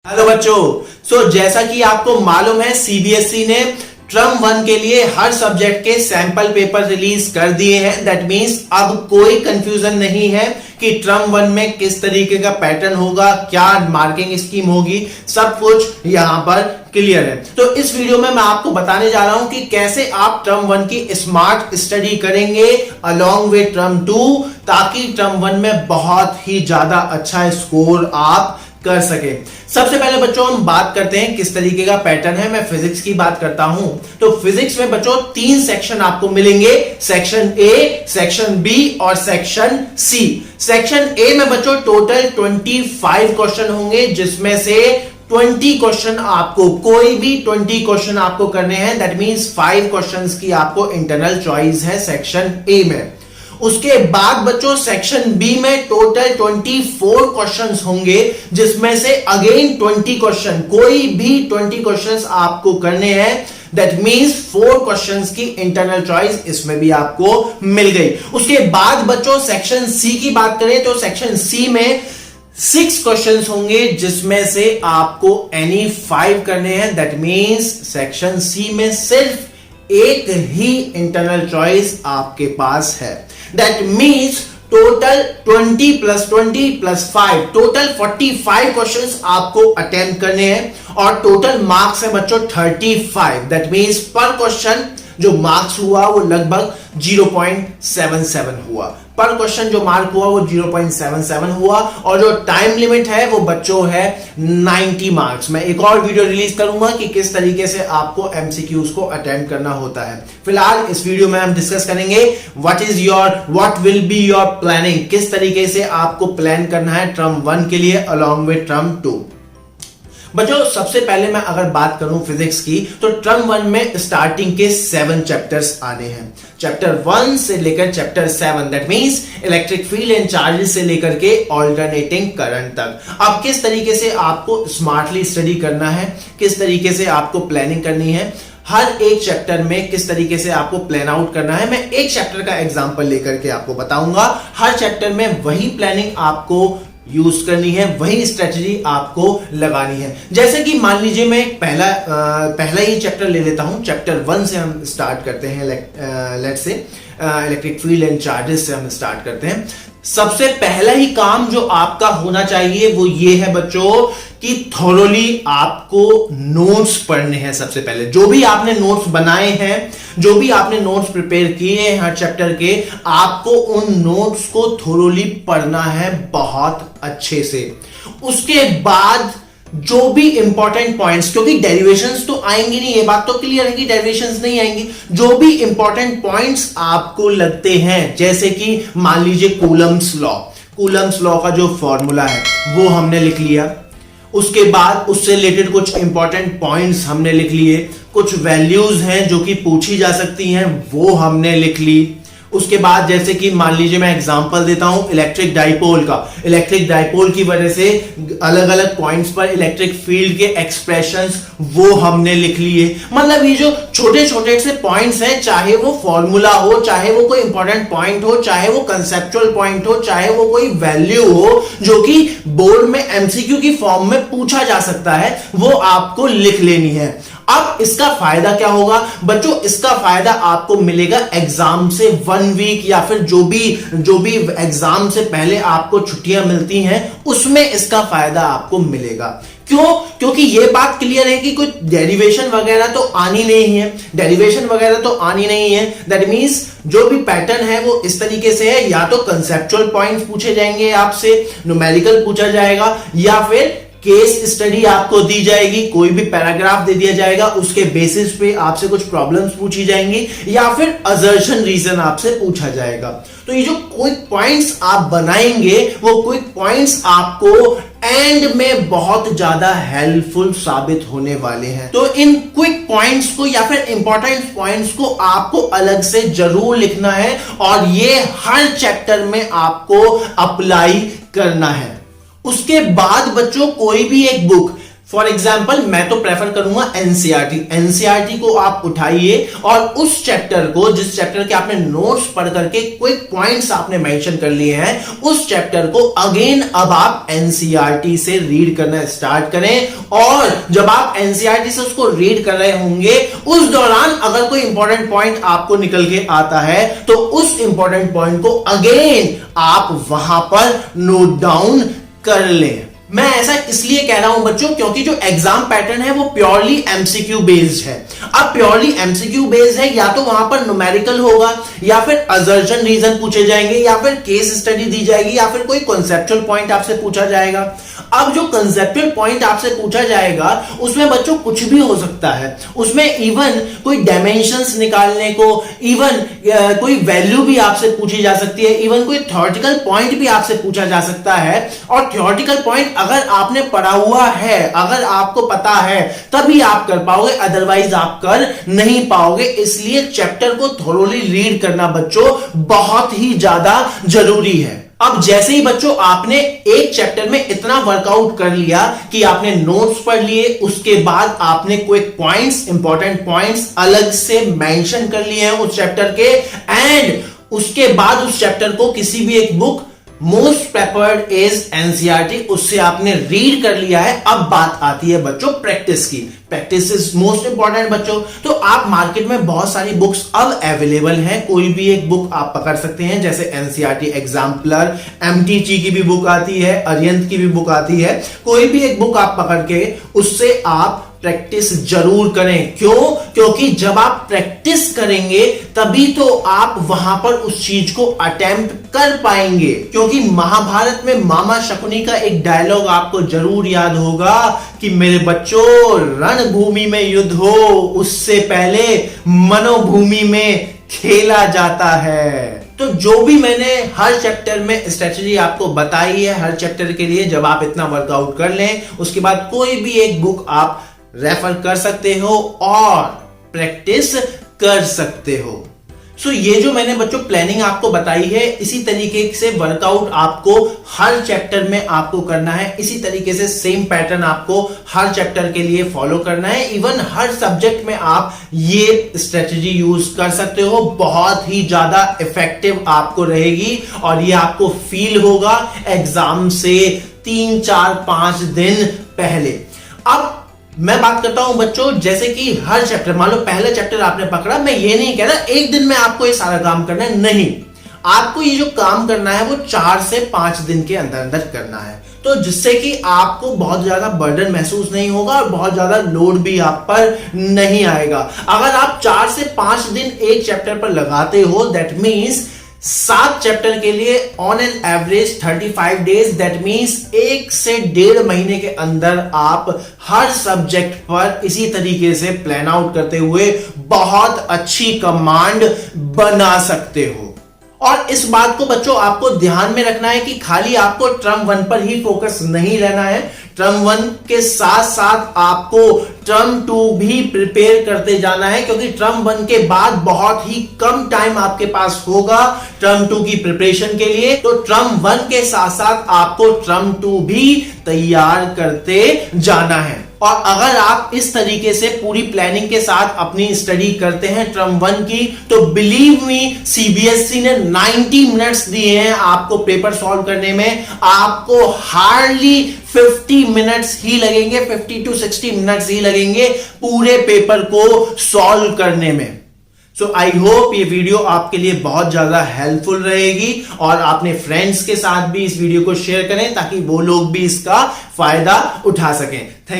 Hello बच्चों, जैसा कि आपको मालूम है सीबीएसई ने टर्म 1 के लिए हर सब्जेक्ट के सैंपल पेपर रिलीज कर दिए हैं। दैट मींस अब कोई कंफ्यूजन नहीं है कि टर्म 1 में किस तरीके का पैटर्न होगा, क्या मार्किंग स्कीम होगी, सब कुछ यहां पर क्लियर है। तो इस वीडियो में मैं आपको बताने जा रहा हूं कि कैसे आप टर्म 1 की स्मार्ट स्टडी करेंगे अलोंग विद टर्म 2, ताकि टर्म 1 में बहुत ही ज्यादा अच्छा स्कोर आप कर सके। सबसे पहले बच्चों हम बात करते हैं किस तरीके का पैटर्न है। मैं फिजिक्स की बात करता हूं तो फिजिक्स में बच्चों 3 सेक्शन आपको मिलेंगे, सेक्शन ए, सेक्शन बी और सेक्शन सी। सेक्शन ए में बच्चों टोटल 25 क्वेश्चन होंगे, जिसमें से 20 क्वेश्चन आपको, कोई भी 20 क्वेश्चन आपको करने हैं। दैट मींस 5 क्वेश्चंस की आपको इंटरनल चॉइस है सेक्शन ए में। उसके बाद बच्चों सेक्शन बी में टोटल 24 क्वेश्चंस होंगे, जिसमें से अगेन 20 क्वेश्चन, कोई भी 20 क्वेश्चंस आपको करने हैं। दैट मींस 4 क्वेश्चंस की इंटरनल चॉइस इसमें भी आपको मिल गई। उसके बाद बच्चों सेक्शन सी की बात करें तो सेक्शन सी में 6 क्वेश्चंस होंगे, जिसमें से आपको एनी 5 करने हैं। दैट मींस सेक्शन सी में सिर्फ एक ही इंटरनल चॉइस आपके पास है। That means total 20 + 5 total 45 questions आपको अटेम्प्ट करने हैं और टोटल मार्क्स है बच्चों 35। दैट मींस पर क्वेश्चन जो मार्क्स हुआ वो लगभग 0.77 हुआ। पर क्वेश्चन जो मार्क हुआ वो 0.77 हुआ और जो टाइम लिमिट है वो बच्चों है 90 मार्क्स। मैं एक और वीडियो रिलीज करूंगा कि किस तरीके से आपको एमसीक्यूज को अटेम्प्ट करना होता है। फिलहाल इस वीडियो में हम डिस्कस करेंगे what will be your planning, किस तरीके से आपको प्लान करना है टर्म 1 के लिए अलोंग विद टर्म 2। बच्चों सबसे पहले मैं अगर बात करूं फिजिक्स की तो टर्म 1 में स्टार्टिंग के 7 चैप्टर्स आने हैं। चैप्टर 1 से लेकर chapter 7, that means electric field and charges से लेकर के ऑल्टरनेटिंग करंट तक। अब किस तरीके से आपको स्मार्टली स्टडी करना है, किस तरीके से आपको प्लानिंग करनी है, हर एक चैप्टर में किस तरीके से आपको प्लान आउट करना है, मैं एक चैप्टर का एग्जांपल लेकर के आपको बताऊंगा। हर चैप्टर में वही प्लानिंग आपको यूज करनी है, वही स्ट्रेटजी आपको लगानी है। जैसे कि मान लीजिए मैं पहला ही चैप्टर ले लेता हूं। चैप्टर 1 से हम स्टार्ट करते हैं। Let's say electric field and charges से हम स्टार्ट करते हैं। सबसे पहला ही काम जो आपका होना चाहिए वो ये है बच्चों कि थोरोली आपको नोट्स पढ़ने हैं। सबसे पहले जो भी आपने नोट्स बनाए हैं, जो भी आपने नोट्स प्रिपेयर किए हैं हर चैप्टर के, आपको उन नोट्स को थोरोली पढ़ना है बहुत अच्छे से। उसके बाद जो भी इंपॉर्टेंट पॉइंट्स, क्योंकि डेरिवेशंस तो आएंगी नहीं, ये बात तो क्लियर है कि डेरिवेशंस नहीं आएंगी। जो भी इंपॉर्टेंट पॉइंट्स आपको लगते हैं, जैसे कि मान लीजिए कूलम्स लॉ का जो फॉर्मूला है वो हमने लिख लिया। उसके बाद उससे रिलेटेड कुछ इंपॉर्टेंट पॉइंट्स हमने लिख लिए, कुछ वैल्यूज हैं जो कि पूछी जा सकती हैं वो हमने लिख ली। उसके बाद जैसे कि मान लीजिए मैं एग्जांपल देता हूं इलेक्ट्रिक डाइपोल का। इलेक्ट्रिक डाइपोल की वजह से अलग अलग पॉइंट्स पर इलेक्ट्रिक फील्ड के एक्सप्रेशंस वो हमने लिख लिए। मतलब ये जो छोटे छोटे से पॉइंट्स हैं, चाहे वो फॉर्मूला हो, चाहे वो कोई इंपॉर्टेंट पॉइंट हो, चाहे वो कंसेप्चुअल पॉइंट हो, चाहे वो कोई वैल्यू हो जो कि बोर्ड में एमसीक्यू की फॉर्म में पूछा जा सकता है, वो आपको लिख लेनी है। अब इसका फायदा क्या होगा बच्चों? इसका फायदा आपको मिलेगा एग्जाम से 1 वीक या फिर जो भी एग्जाम से पहले आपको छुट्टियां मिलती हैं उसमें इसका फायदा आपको मिलेगा। क्यों? क्योंकि यह बात क्लियर है कि कुछ डेरिवेशन वगैरह तो आनी नहीं है। दैट मींस जो भी पैटर्न है वो इस तरीके से है, या तो कंसेप्चुअल पॉइंट्स पूछे जाएंगे आपसे, न्यूमेरिकल पूछा जाएगा, या फिर केस स्टडी आपको दी जाएगी, कोई भी पैराग्राफ दे दिया जाएगा, उसके बेसिस पे आपसे कुछ प्रॉब्लम्स पूछी जाएंगी, या फिर असर्शन रीजन आपसे पूछा जाएगा। तो ये जो क्विक पॉइंट्स आप बनाएंगे वो क्विक पॉइंट्स आपको एंड में बहुत ज्यादा हेल्पफुल साबित होने वाले हैं। तो इन क्विक पॉइंट्स को या फिर इंपॉर्टेंट पॉइंट्स को आपको अलग से जरूर लिखना है और ये हर चैप्टर में आपको अप्लाई करना है। उसके बाद बच्चों कोई भी एक बुक, फॉर एग्जाम्पल मैं तो प्रेफर करूंगा एनसीईआरटी। एनसीईआरटी को आप उठाइए और उस चैप्टर को, जिस चैप्टर के आपने नोट्स पढ़ करके क्विक पॉइंट्स आपने मेंशन कर लिए हैं, उस चैप्टर को अगेन अब आप एनसीईआरटी से रीड करना स्टार्ट करें। और जब आप एनसीईआरटी से उसको रीड कर रहे होंगे, उस दौरान अगर कोई इंपॉर्टेंट पॉइंट आपको निकल के आता है तो उस इंपॉर्टेंट पॉइंट को अगेन आप वहां पर नोट डाउन कर लें। मैं ऐसा इसलिए कह रहा हूं बच्चों क्योंकि जो एग्जाम पैटर्न है वो प्योरली एमसीक्यू बेस्ड है। अब प्योरली एमसीक्यू बेस्ड है, या तो वहां पर न्यूमेरिकल होगा, या फिर असर्शन रीजन पूछे जाएंगे, या फिर केस स्टडी दी जाएगी, या फिर कोई कॉन्सेप्चुअल पॉइंट आपसे पूछा जाएगा। अब जो कंसेप्चुअल पॉइंट आपसे पूछा जाएगा उसमें बच्चों कुछ भी हो सकता है। उसमें इवन कोई डायमेंशंस निकालने को, इवन कोई वैल्यू भी आपसे पूछी जा सकती है, इवन कोई थ्योरेटिकल पॉइंट भी आपसे पूछा जा सकता है। और थ्योरेटिकल पॉइंट अगर आपने पढ़ा हुआ है, अगर आपको पता है, तभी आप कर पाओगे, अदरवाइज आप कर नहीं पाओगे। इसलिए चैप्टर को थोरोली रीड करना बच्चों बहुत ही ज्यादा जरूरी है। अब जैसे ही बच्चों आपने एक चैप्टर में इतना वर्कआउट कर लिया कि आपने नोट्स पढ़ लिए, उसके बाद आपने क्विक पॉइंट्स, इंपॉर्टेंट पॉइंट्स अलग से मेंशन कर लिए हैं उस चैप्टर के, एंड उसके बाद उस चैप्टर को किसी भी एक book, most preferred is NCERT, उससे आपने रीड कर लिया है। अब बात आती है बच्चों प्रैक्टिस की। प्रैक्टिस इज मोस्ट इंपॉर्टेंट बच्चों। तो आप मार्केट में बहुत सारी बुक्स अब अवेलेबल हैं, कोई भी एक बुक आप पकड़ सकते हैं, जैसे एनसीईआरटी एग्जाम्पलर, एमटीची की भी बुक आती है, अरिहंत की भी बुक आती है। कोई भी एक बुक आप पकड़ के उससे आप प्रैक्टिस जरूर करें। क्यों? क्योंकि जब आप प्रैक्टिस करेंगे तभी तो आप वहां पर उस चीज को अटेम्प्ट कर पाएंगे। क्योंकि महाभारत में मामा शकुनी का एक डायलॉग आपको जरूर याद होगा कि मेरे बच्चों, रणभूमि में युद्ध हो उससे पहले मनोभूमि में खेला जाता है। तो जो भी मैंने हर चैप्टर में स्ट्रेटजी आपको बताई है, हर चैप्टर के लिए जब आप इतना वर्कआउट कर लें, उसके बाद कोई भी एक बुक आप रेफर कर सकते हो और प्रैक्टिस कर सकते हो। सो ये जो मैंने बच्चों प्लानिंग आपको बताई है, इसी तरीके से वर्कआउट आपको हर चैप्टर में आपको करना है। इसी तरीके से सेम पैटर्न आपको हर चैप्टर के लिए फॉलो करना है। इवन हर सब्जेक्ट में आप ये स्ट्रेटजी यूज कर सकते हो। बहुत ही ज्यादा इफेक्टिव आपको रहेगी और ये आपको फील होगा एग्जाम से 3, 4, 5 दिन पहले। अब मैं बात करता हूं बच्चों, जैसे कि हर चैप्टर, मान लो पहला चैप्टर आपने पकड़ा, मैं ये नहीं कह रहा एक दिन में आपको ये सारा काम करना है, नहीं। आपको ये जो काम करना है वो 4 से 5 दिन के अंदर अंदर करना है, तो जिससे कि आपको बहुत ज्यादा बर्डन महसूस नहीं होगा और बहुत ज्यादा लोड भी आप पर नहीं आएगा। अगर आप 4 से 5 दिन एक चैप्टर पर लगाते हो, दैट मीन्स 7 चैप्टर के लिए on an average 35 days, that means 1 से 1.5 महीने के अंदर आप हर सब्जेक्ट पर इसी तरीके से प्लान आउट करते हुए बहुत अच्छी कमांड बना सकते हो। और इस बात को बच्चों आपको ध्यान में रखना है कि खाली आपको टर्म 1 पर ही फोकस नहीं रहना है। टर्म 1 के साथ साथ आपको टर्म 2 भी प्रिपेयर करते जाना है, क्योंकि टर्म 1 के बाद बहुत ही कम टाइम आपके पास होगा टर्म 2 की प्रिपरेशन के लिए। तो टर्म 1 के साथ साथ आपको टर्म 2 भी तैयार करते जाना है। और अगर आप इस तरीके से पूरी प्लानिंग के साथ अपनी स्टडी करते हैं टर्म 1 की, तो बिलीव मी, सीबीएसई ने 90 मिनट्स दिए हैं आपको पेपर सॉल्व करने में। आपको हार्डली 50 मिनट्स ही लगेंगे, 50 to 60 मिनट्स ही लगेंगे पूरे पेपर को सॉल्व करने में। सो आई होप ये वीडियो आपके लिए बहुत ज्यादा हेल्पफुल रहेगी और अपने फ्रेंड्स के साथ भी इस वीडियो को शेयर करें ताकि वो लोग भी इसका फायदा उठा सकें।